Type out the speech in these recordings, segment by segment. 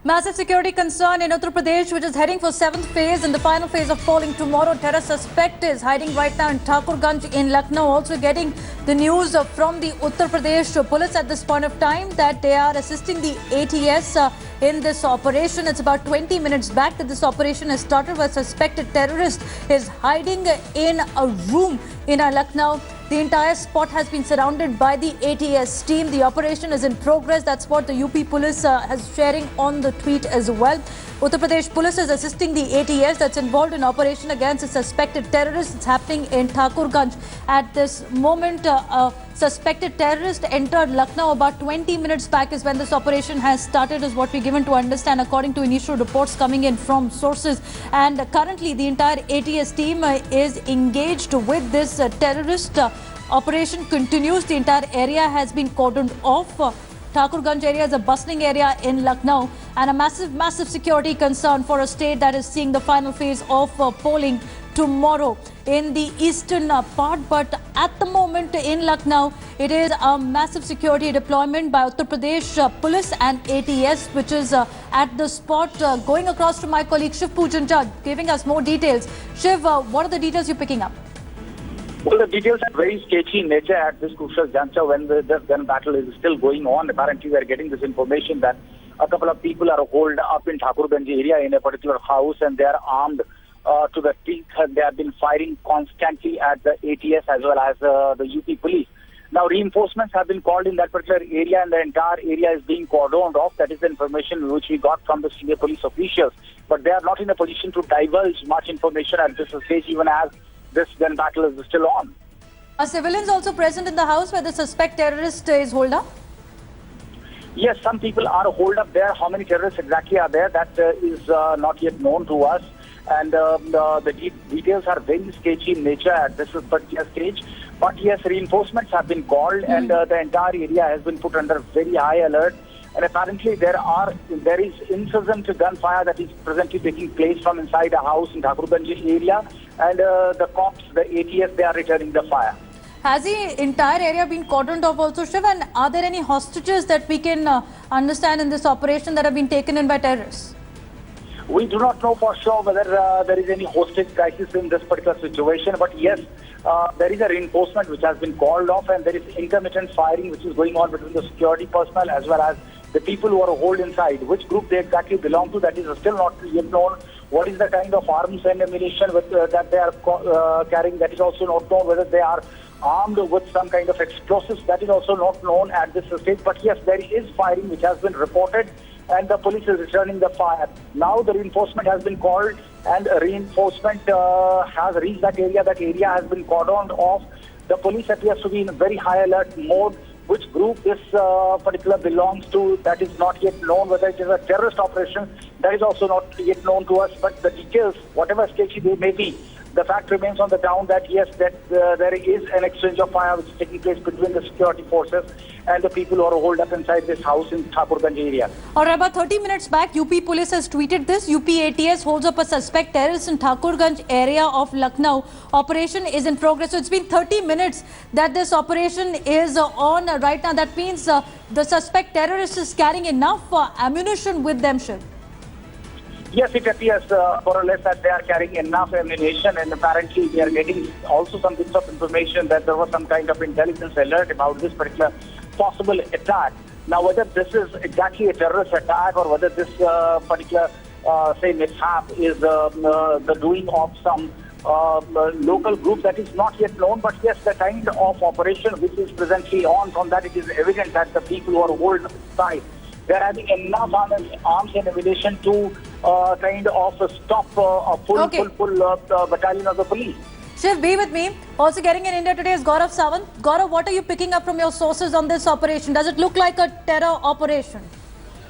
Massive security concern in Uttar Pradesh, which is heading for 7th phase and the final phase of polling tomorrow. Terrorist suspect is hiding right now in Thakurganj in Lucknow. Also getting the news from the Uttar Pradesh police at this point of time that they are assisting the ATS in this operation. It's about 20 minutes back that this operation has started, where suspected terrorist is hiding in a room in Lucknow. The entire spot has been surrounded by the ATS team. The operation is in progress. That's what the UP police has sharing on the tweet as well. Uttar Pradesh police is assisting the ATS that's involved in operation against a suspected terrorist. It's happening in Thakurganj. At this moment, suspected terrorist entered Lucknow about 20 minutes back is when this operation has started, is what we're given to understand according to initial reports coming in from sources. And currently the entire ATS team is engaged with this terrorist. Operation continues. The entire area has been cordoned off. Thakurganj area is a bustling area in Lucknow and a massive security concern for a state that is seeing the final phase of polling tomorrow in the eastern part. But at the moment in Lucknow, it is a massive security deployment by Uttar Pradesh police and ATS, which is at the spot. Going across to my colleague Shiv Pujancha, giving us more details. Shiv, what are the details you're picking up? Well, the details are very sketchy in nature at this crucial juncture when the gun battle is still going on. Apparently, we are getting this information that a couple of people are holed up in Thakurganj area in a particular house, and they are armed to the teeth. They have been firing constantly at the ATS as well as the UP police. Now, reinforcements have been called in that particular area, and the entire area is being cordoned off. That is the information which we got from the senior police officials. But they are not in a position to divulge much information at this stage, even as this gun battle is still on. Are civilians also present in the house where the suspect terrorist is holed up? Yes, some people are holed up there. How many terrorists exactly are there, that is not yet known to us. And the details are very sketchy in nature at this particular stage. But yes, reinforcements have been called, and the entire area has been put under very high alert. And apparently there is incessant gunfire that is presently taking place from inside a house in Thakurganj area, and the cops, the ATS, they are returning the fire. Has the entire area been cordoned off also, Shiv? And are there any hostages that we can understand in this operation that have been taken in by terrorists? We do not know for sure whether there is any hostage crisis in this particular situation, but yes, there is a reinforcement which has been called off, and there is intermittent firing which is going on between the security personnel as well as the people who are holed inside. Which group they exactly belong to, that is still not yet known. What is the kind of arms and ammunition that they are carrying, that is also not known. Whether they are armed with some kind of explosives, that is also not known at this stage. But yes, there is firing which has been reported, and the police is returning the fire. Now the reinforcement has been called, and reinforcement has reached that area. That area has been cordoned off. The police appears to be in very high alert mode. Which group this particular belongs to, that is not yet known. Whether it is a terrorist operation, that is also not yet known to us. But the details, whatever sketchy they may be, the fact remains on the ground that yes, that there is an exchange of fire which is taking place between the security forces and the people who are holed up inside this house in Thakurganj area. Alright, about 30 minutes back, UP police has tweeted this. UP ATS holds up a suspect terrorist in Thakurganj area of Lucknow. Operation is in progress. So it's been 30 minutes that this operation is on right now. That means the suspect terrorist is carrying enough ammunition with them, Shiv. Yes, it appears more or less that they are carrying enough ammunition, and apparently we are getting also some bits of information that there was some kind of intelligence alert about this particular possible attack. Now, whether this is exactly a terrorist attack or whether this particular, say, mishap is the doing of some local group, that is not yet known. But yes, the kind of operation which is presently on, from that it is evident that the people who are holed inside, they are having enough arms and ammunition to kind of stop a full battalion of the police. Shiv, be with me. Also getting in India today is Gaurav Sawant. Gaurav, what are you picking up from your sources on this operation? Does it look like a terror operation?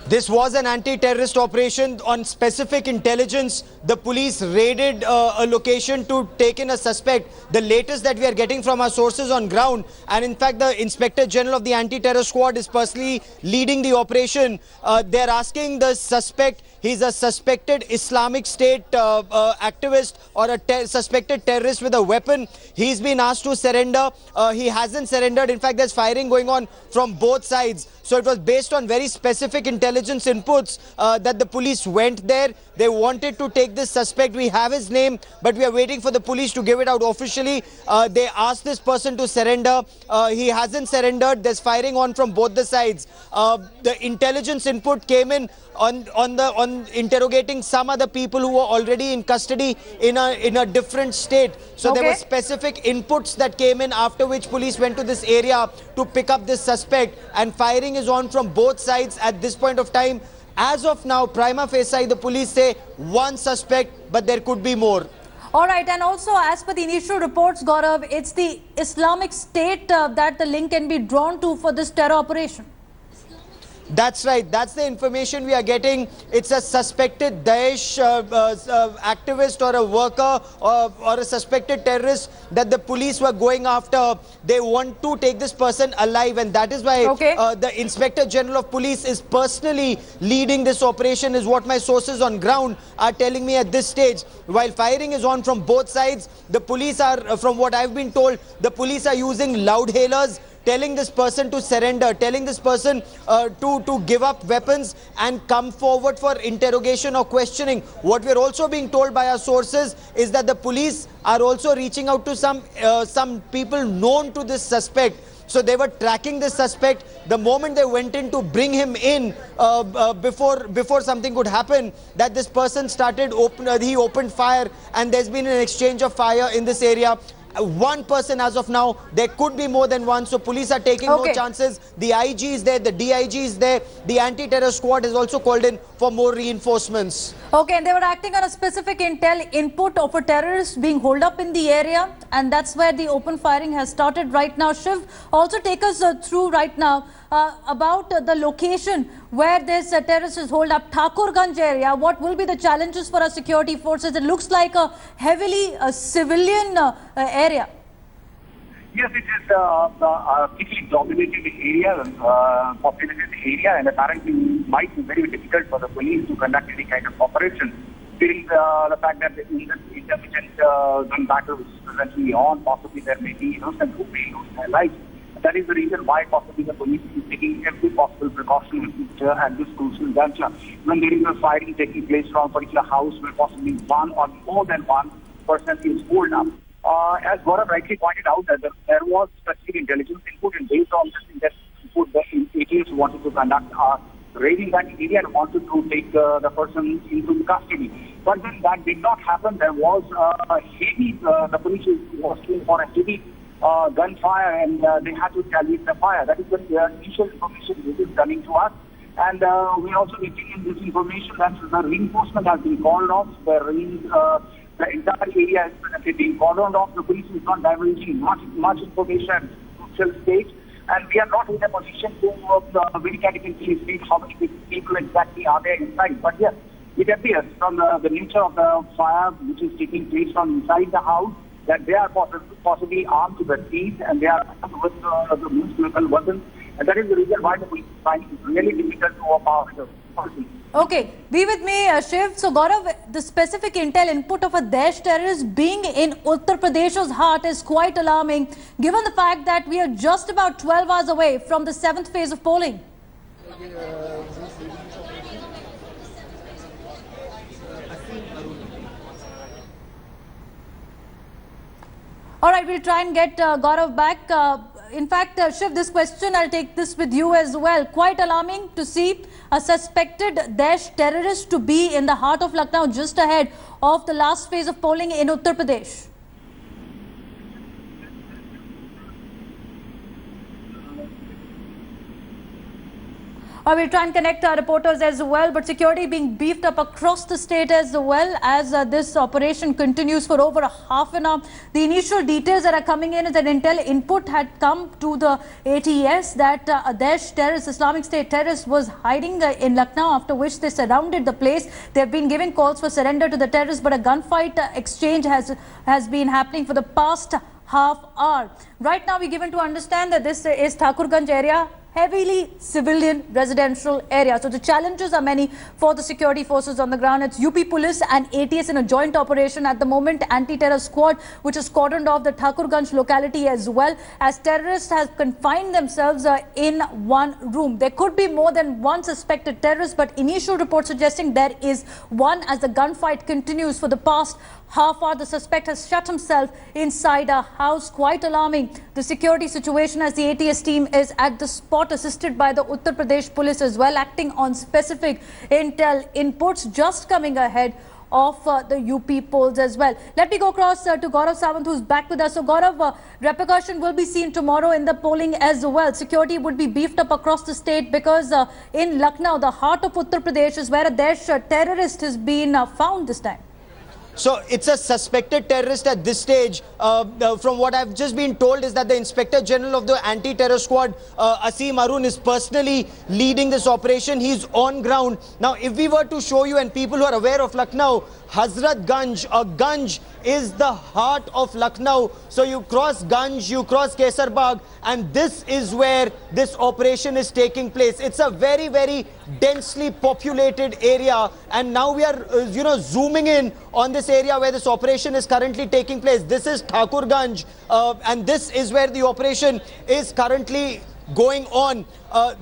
This was an anti-terrorist operation. On specific intelligence, the police raided a location to take in a suspect. The latest that we are getting from our sources on ground, and in fact the Inspector General of the Anti-Terror Squad is personally leading the operation. They're asking the suspect, he's a suspected Islamic State activist or a suspected terrorist with a weapon. He's been asked to surrender. He hasn't surrendered. In fact, there's firing going on from both sides. So it was based on very specific intelligence intelligence inputs that the police went there. They wanted to take this suspect. We have his name, but we are waiting for the police to give it out officially. They asked this person to surrender. He hasn't surrendered. There's firing on from both the sides. The intelligence input came in on interrogating some other people who were already in custody in a different state. So there Okay. were specific inputs that came in, after which police went to this area to pick up this suspect, and firing is on from both sides at this point of time. As of now, prima facie, the police say one suspect, but there could be more. All right, and also as per the initial reports, Gaurav, it's the Islamic State that the link can be drawn to for this terror operation. That's right. That's the information we are getting. It's a suspected Daesh activist or a worker or a suspected terrorist that the police were going after. They want to take this person alive, and that is why the Inspector General of Police is personally leading this operation, is what my sources on ground are telling me at this stage. While firing is on from both sides, the police are, from what I've been told, the police are using loud hailers, telling this person to surrender, telling this person to give up weapons and come forward for interrogation or questioning. What we're also being told by our sources is that the police are also reaching out to some people known to this suspect. So they were tracking this suspect. The moment they went in to bring him in, before something could happen, that this person started he opened fire, and there's been an exchange of fire in this area. One person as of now. There could be more than one, so police are taking no chances. The IG is there, the DIG is there, the anti-terror squad is also called in for more reinforcements. Okay, and they were acting on a specific intel input of a terrorist being holed up in the area, and that's where the open firing has started right now. Shiv, also take us through right now about the location where this terrorist is holed up, Thakurganj area. What will be the challenges for our security forces? It looks like a heavily civilian area. Yes, it is a thickly dominated area, populated area, and apparently might be very difficult for the police to conduct any kind of operation. During the fact that in this intermittent gun battle which is presently on, possibly there may be innocent who may lose their lives. That is the reason why possibly the police is taking every possible precaution at this crucial juncture. When there is a firing taking place from a particular house where possibly one or more than one person is holed up. As Gaurav rightly pointed out, that there was specific intelligence input, and based on this input, the ATS wanted to conduct raiding that area and wanted to take the person into custody. But then that did not happen. There was a heavy, the police was looking for a heavy gunfire, and they had to retaliate the fire. That is the initial information which is coming to us. And we are also getting in this information that the reinforcement has been called off. The entire area is presently being cordoned off. The police is not divulging much information at crucial stage, and we are not in a position to very categorically state how many people exactly are there inside. But yes, it appears from the nature of the fire which is taking place from inside the house that they are possibly armed to the teeth, and they are armed with the most lethal weapons. And that is the reason why the police find it really difficult to overpower the person. Okay, be with me, Shiv. So, Gaurav, the specific intel input of a Daesh terrorist being in Uttar Pradesh's heart is quite alarming, given the fact that we are just about 12 hours away from the 7th phase of polling. All right, we'll try and get Gaurav back. In fact, Shiv, this question, I'll take this with you as well. Quite alarming to see a suspected Daesh terrorist to be in the heart of Lucknow just ahead of the last phase of polling in Uttar Pradesh. We'll try and connect our reporters as well, but security being beefed up across the state as well as this operation continues for over a half an hour. The initial details that are coming in is that intel input had come to the ATS that a Daesh terrorist, Islamic State terrorist, was hiding in Lucknow, after which they surrounded the place. They have been giving calls for surrender to the terrorists, but a gunfight exchange has been happening for the past half hour. Right now, we're given to understand that this is Thakurganj area, heavily civilian residential area. So the challenges are many for the security forces on the ground. It's UP Police and ATS in a joint operation at the moment. Anti-terror squad, which has cordoned off the Thakurganj locality as well, as terrorists have confined themselves in one room. There could be more than one suspected terrorist, but initial reports suggesting there is one, as the gunfight continues for the past half hour. The suspect has shut himself inside a house. Quite alarming, the security situation, as the ATS team is at the spot, assisted by the Uttar Pradesh police as well, acting on specific intel inputs just coming ahead of the UP polls as well. Let me go across to Gaurav Sawant, who's back with us. So Gaurav, repercussion will be seen tomorrow in the polling as well. Security would be beefed up across the state because in Lucknow, the heart of Uttar Pradesh, is where a Daesh terrorist has been found this time. So it's a suspected terrorist at this stage. From what I've just been told is that the Inspector General of the Anti-Terror Squad, Asim Arun, is personally leading this operation. He's on ground. Now, if we were to show you, and people who are aware of Lucknow, Hazrat Ganj, or Ganj, is the heart of Lucknow. So you cross Ganj, you cross Kesar Bagh, and this is where this operation is taking place. It's a very, very densely populated area, and now we are, zooming in on this area where this operation is currently taking place. This is Thakurganj, and this is where the operation is currently going on.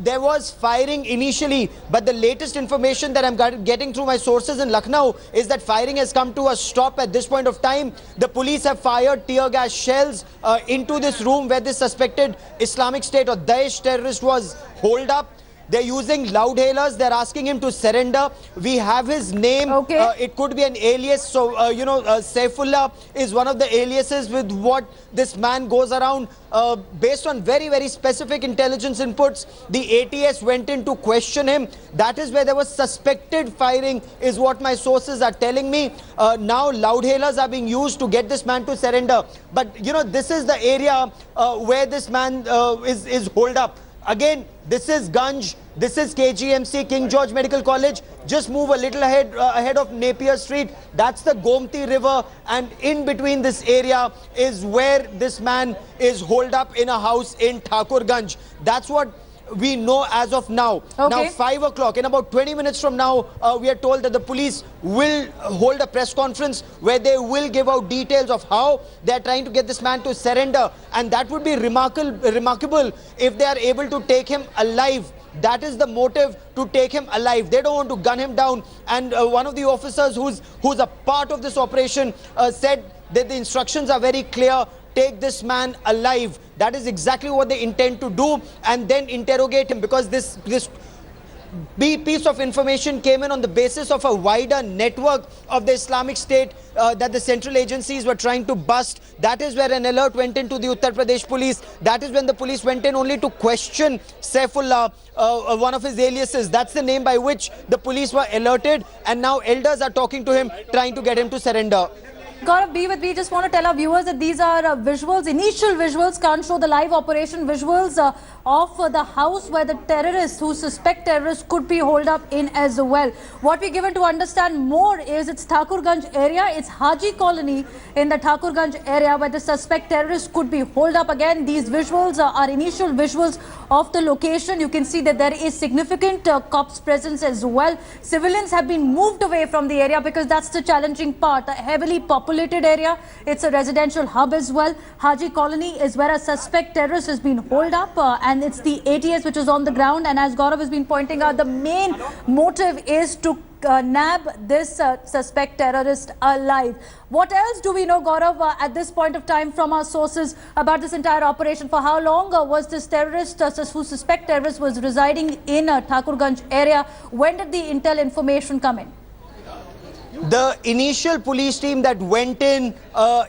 There was firing initially, but the latest information that I'm getting through my sources in Lucknow is that firing has come to a stop at this point of time. The police have fired tear gas shells into this room where this suspected Islamic State or Daesh terrorist was holed up. They're using loudhailers. They're asking him to surrender. We have his name. Okay. It could be an alias. So, Saifullah is one of the aliases with what this man goes around. Based on very, very specific intelligence inputs, the ATS went in to question him. That is where there was suspected firing, is what my sources are telling me. Now, loudhailers are being used to get this man to surrender. But, this is the area where this man is holed up. Again, this is Ganj, this is KGMC, King George Medical College. Just move a little ahead of Napier Street. That's the Gomti River, and in between this area is where this man is holed up in a house in Thakurganj. That's what we know as of now. Okay. Now 5 o'clock, in about 20 minutes from now, we are told that the police will hold a press conference where they will give out details of how they are trying to get this man to surrender, and that would be remarkable if they are able to take him alive. That is the motive, to take him alive. They don't want to gun him down. And one of the officers who's a part of this operation said that the instructions are very clear: take this man alive. That is exactly what they intend to do, and then interrogate him, because this piece of information came in on the basis of a wider network of the Islamic State that the central agencies were trying to bust. That is where an alert went into the Uttar Pradesh police. That is when the police went in only to question Saifullah, one of his aliases. That's the name by which the police were alerted, and now elders are talking to him, trying to get him to surrender. Gaurav, be with me. Just want to tell our viewers that these are visuals, initial visuals, can't show the live operation visuals of the house where the terrorists, who suspect terrorists, could be holed up in as well. What we're given to understand more is it's Thakurganj area, it's Haji Colony in the Thakurganj area where the suspect terrorists could be holed up. Again, these visuals are initial visuals of the location. You can see that there is significant cops presence as well. Civilians have been moved away from the area because that's the challenging part. A heavily populated area. It's a residential hub as well. Haji Colony is where a suspect terrorist has been holed up, and it's the ATS which is on the ground. And as Gaurav has been pointing out, the main motive is to nab this suspect terrorist alive. What else do we know, Gaurav, at this point of time from our sources about this entire operation? For how long was this terrorist, who suspect terrorist, was residing in Thakurganj area? When did the intel information come in? The initial police team that went in,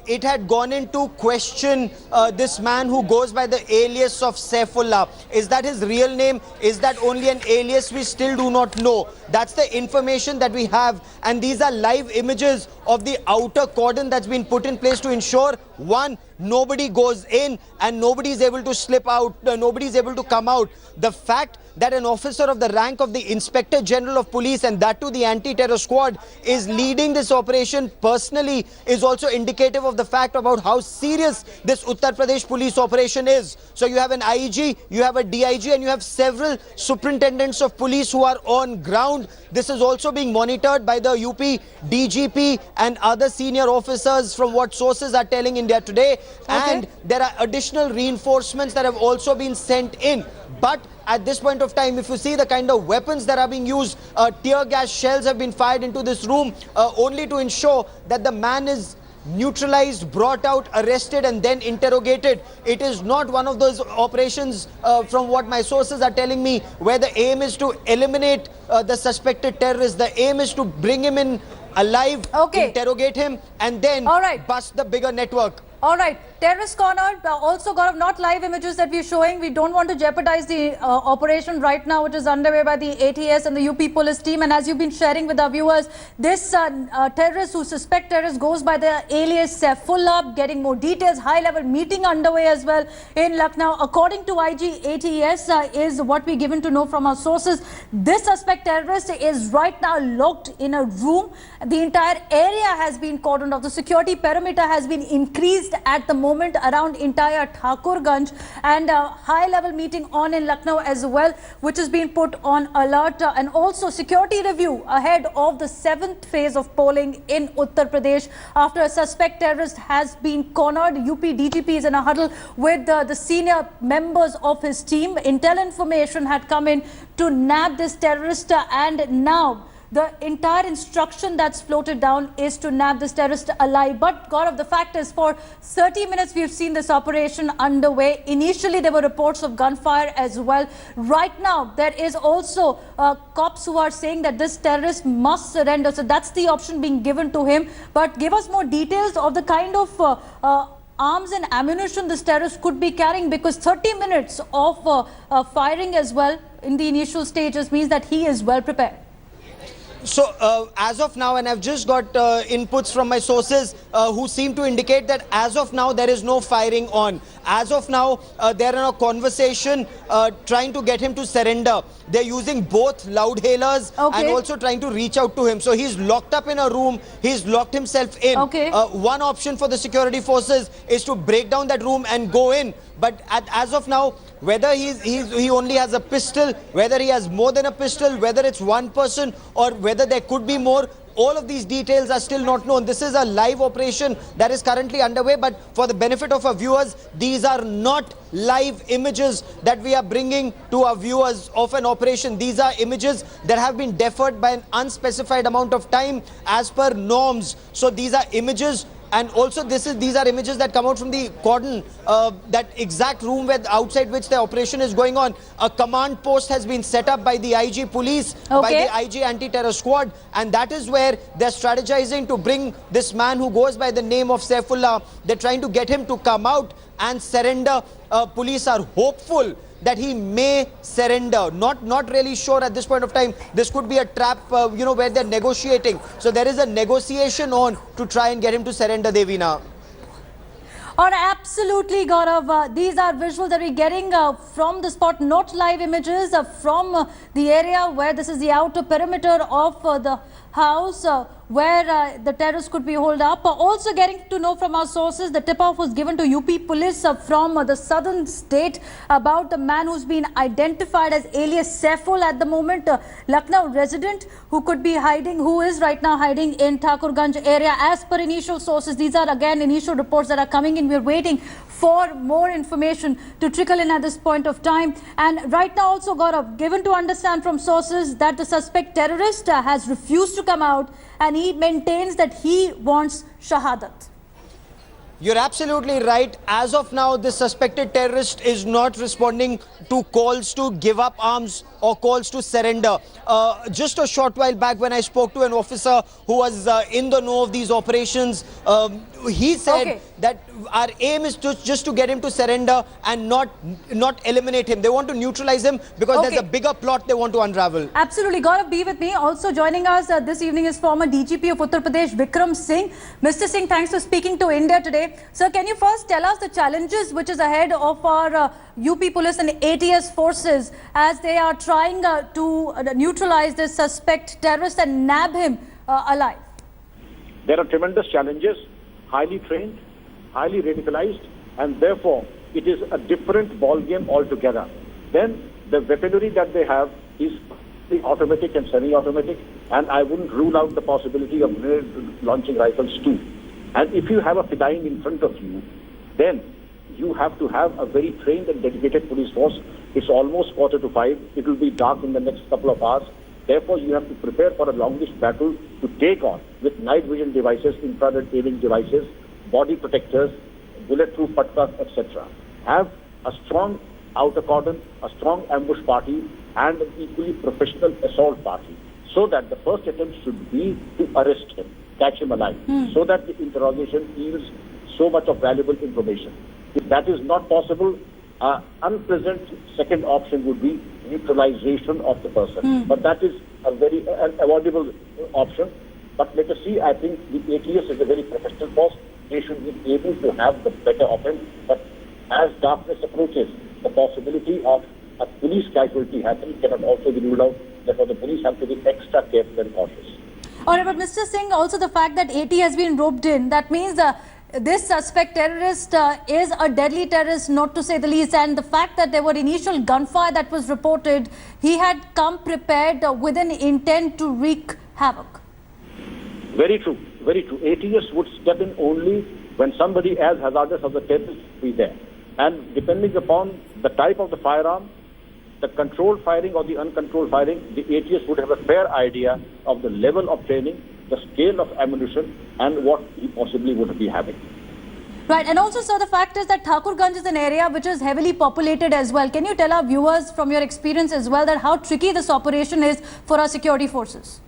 it had gone in to question this man who goes by the alias of Saifullah. Is that his real name? Is that only an alias? We still do not know. That's the information that we have. And these are live images of the outer cordon that's been put in place to ensure, one, nobody goes in and nobody is able to slip out, nobody is able to come out. The fact that an officer of the rank of the Inspector General of Police, and that too the anti-terror squad, is leading this operation personally is also indicative of the fact about how serious this Uttar Pradesh police operation is. So you have an IG, you have a DIG, and you have several superintendents of police who are on ground. This is also being monitored by the UP DGP and other senior officers from what sources are telling India Today. And there are additional reinforcements that have also been sent in. But at this point of time, if you see the kind of weapons that are being used, tear gas shells have been fired into this room only to ensure that the man is neutralized, brought out, arrested and then interrogated. It is not one of those operations from what my sources are telling me where the aim is to eliminate the suspected terrorist. The aim is to bring him in alive, interrogate him and then bust the bigger network. All right, terrorist corner, also got not live images that we're showing. We don't want to jeopardize the operation right now, which is underway by the ATS and the UP police team. And as you've been sharing with our viewers, this terrorist who suspect terrorist goes by the alias Saifullah, getting more details, high-level meeting underway as well in Lucknow. According to IG ATS, is what we're given to know from our sources. This suspect terrorist is right now locked in a room. The entire area has been cordoned off. The security perimeter has been increased at the moment around entire Thakurganj, and a high-level meeting on in Lucknow as well, which has been put on alert, and also security review ahead of the 7th phase of polling in Uttar Pradesh after a suspect terrorist has been cornered. UP DGP is in a huddle with the senior members of his team. Intel information had come in to nab this terrorist, and now the entire instruction that's floated down is to nab this terrorist alive. But Gaurav, the fact is, for 30 minutes we've seen this operation underway. Initially there were reports of gunfire as well. Right now there is also cops who are saying that this terrorist must surrender. So that's the option being given to him. But give us more details of the kind of arms and ammunition this terrorist could be carrying, because 30 minutes of firing as well in the initial stages means that he is well prepared. So as of now, and I've just got inputs from my sources who seem to indicate that as of now there is no firing on. As of now, they're in a conversation trying to get him to surrender. They're using both loud hailers and also trying to reach out to him. So he's locked up in a room. He's locked himself in. One option for the security forces is to break down that room and go in. But as of now, whether he only has a pistol, whether he has more than a pistol, whether it's one person or whether there could be more, all of these details are still not known. This is a live operation that is currently underway, but for the benefit of our viewers, these are not live images that we are bringing to our viewers of an operation. These are images that have been deferred by an unspecified amount of time as per norms. So these are images. And also these are images that come out from the cordon, that exact room where outside which the operation is going on. A command post has been set up by the IG police, by the IG anti-terror squad, and that is where they're strategizing to bring this man who goes by the name of Saifullah. They're trying to get him to come out and surrender. Police are hopeful that he may surrender. Not really sure at this point of time. This could be a trap, where they're negotiating. So there is a negotiation on to try and get him to surrender, Devina. Absolutely, Gaurav. These are visuals that we're getting from the spot, not live images from the area where this is the outer perimeter of the house where the terrorists could be holed up. Also getting to know from our sources, the tip-off was given to UP police from the southern state about the man who's been identified as alias Saiful at the moment, Lucknow resident who could be hiding, who is right now hiding in Thakurganj area. As per initial sources, these are again initial reports that are coming in. We're waiting for more information to trickle in at this point of time. And right now also, Gaurav, given to understand from sources that the suspect terrorist has refused to come out, and he maintains that he wants shahadat. You're absolutely right. As of now, this suspected terrorist is not responding to calls to give up arms or calls to surrender. Just a short while back when I spoke to an officer who was in the know of these operations, he said that our aim is just to get him to surrender and not eliminate him. They want to neutralize him because there's a bigger plot they want to unravel. Absolutely. Gaurav, be with me. Also joining us this evening is former DGP of Uttar Pradesh, Vikram Singh. Mr. Singh, thanks for speaking to India today. Sir, can you first tell us the challenges which is ahead of our UP police and ATS forces as they are trying to neutralize this suspect terrorist and nab him alive? There are tremendous challenges, highly trained, highly radicalized, and therefore it is a different ball game altogether. Then the weaponry that they have is the automatic and semi-automatic, and I wouldn't rule out the possibility of grenade launching rifles too. And if you have a fidine in front of you, then you have to have a very trained and dedicated police force. It's almost 4:45. It will be dark in the next couple of hours. Therefore, you have to prepare for a longish battle to take on with night vision devices, infrared aiming devices, body protectors, bulletproof patkas, etc. Have a strong outer cordon, a strong ambush party, and an equally professional assault party, so that the first attempt should be to arrest him, catch him alive, so that the interrogation yields so much of valuable information. If that is not possible, an unpleasant second option would be neutralization of the person. But that is a very avoidable option. But let us see, I think the ATS is a very professional force. They should be able to have the better offense. But as darkness approaches, the possibility of a police casualty happening cannot also be ruled out. Therefore, the police have to be extra careful and cautious. All right, but Mr. Singh, also the fact that AT has been roped in, that means this suspect terrorist is a deadly terrorist, not to say the least. And the fact that there were initial gunfire that was reported, he had come prepared with an intent to wreak havoc. Very true, very true. ATS would step in only when somebody as hazardous as the terrorist be there. And depending upon the type of the firearm, the controlled firing or the uncontrolled firing, the ATS would have a fair idea of the level of training, the scale of ammunition, and what he possibly would be having. Right, and also, sir, the fact is that Thakurganj is an area which is heavily populated as well. Can you tell our viewers from your experience as well that how tricky this operation is for our security forces?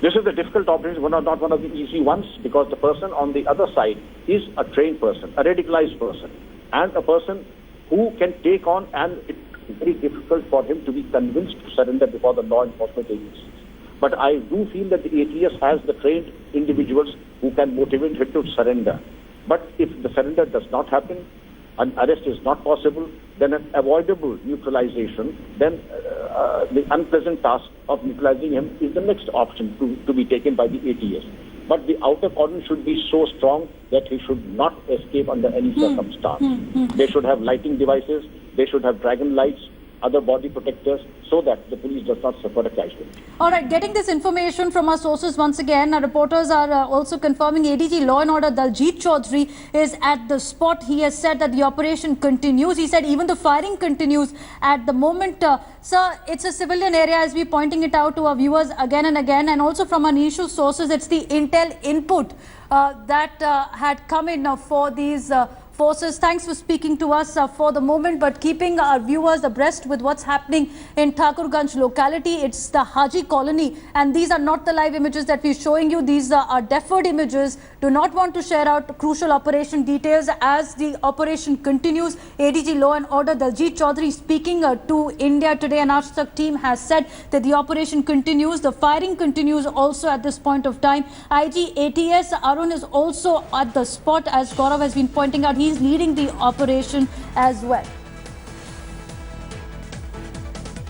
This is the difficult operation, not one of the easy ones, because the person on the other side is a trained person, a radicalized person, and a person who can take on, and it's very difficult for him to be convinced to surrender before the law enforcement agencies. But I do feel that the ATS has the trained individuals who can motivate him to surrender. But if the surrender does not happen, an arrest is not possible, then an avoidable neutralization, then the unpleasant task of neutralizing him is the next option to be taken by the ATS. But the outer cordon should be so strong that he should not escape under any circumstance. They should have lighting devices, they should have dragon lights, other body protectors, so that the police does not suffer a casualty. All right, getting this information from our sources once again, our reporters are also confirming ADG Law and Order Daljit Chaudhary is at the spot. He has said that the operation continues. He said even the firing continues at the moment. Sir, it's a civilian area, as we're pointing it out to our viewers again and again, and also from our initial sources, it's the intel input that had come in for these forces. Thanks for speaking to us for the moment, but keeping our viewers abreast with what's happening in Thakurganj locality. It's the Haji colony, and these are not the live images that we're showing you. These are deferred images. Do not want to share out crucial operation details as the operation continues. ADG Law and Order Daljit Chaudhary speaking to India Today, and Aaj Tak team has said that the operation continues. The firing continues also at this point of time. IG ATS Arun is also at the spot, as Gaurav has been pointing out. He's leading the operation as well.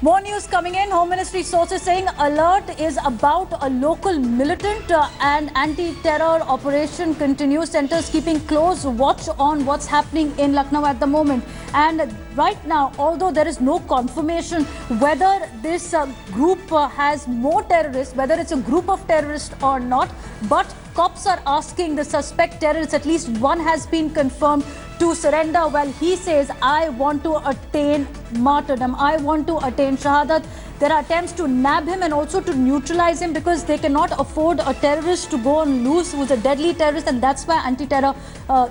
More news coming in. Home Ministry sources saying alert is about a local militant and anti-terror operation continues. Centers keeping close watch on what's happening in Lucknow at the moment. And right now, although there is no confirmation whether this group has more terrorists, whether it's a group of terrorists or not, but cops are asking the suspect terrorists, at least one has been confirmed, to surrender. Well, he says, I want to attain martyrdom. I want to attain shahadat. There are attempts to nab him and also to neutralize him because they cannot afford a terrorist to go on loose who's a deadly terrorist, and that's why anti-terror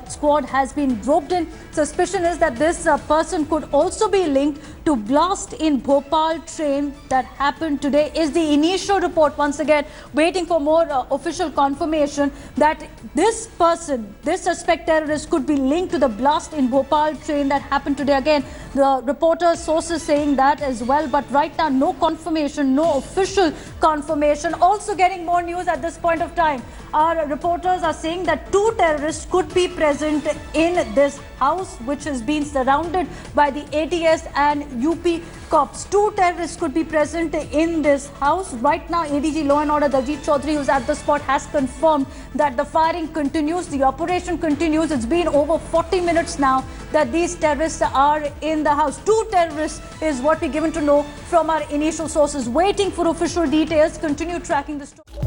squad has been roped in. Suspicion is that this person could also be linked to blast in Bhopal train that happened today is the initial report. Once again, waiting for more official confirmation that this person, this suspect terrorist, could be linked to the blast in Bhopal train that happened today. Again, the reporters' sources saying that as well, but right now no confirmation, no official confirmation. Also getting more news at this point of time. Our reporters are saying that 2 terrorists could be present in this house, which has been surrounded by the ATS and UP cops. 2 terrorists could be present in this house. Right now, ADG Law and Order Daljit Chaudhary, who's at the spot, has confirmed that the firing continues, the operation continues. It's been over 40 minutes now that these terrorists are in the house. 2 terrorists is what we're given to know from our initial sources. Waiting for official details. Continue tracking the story.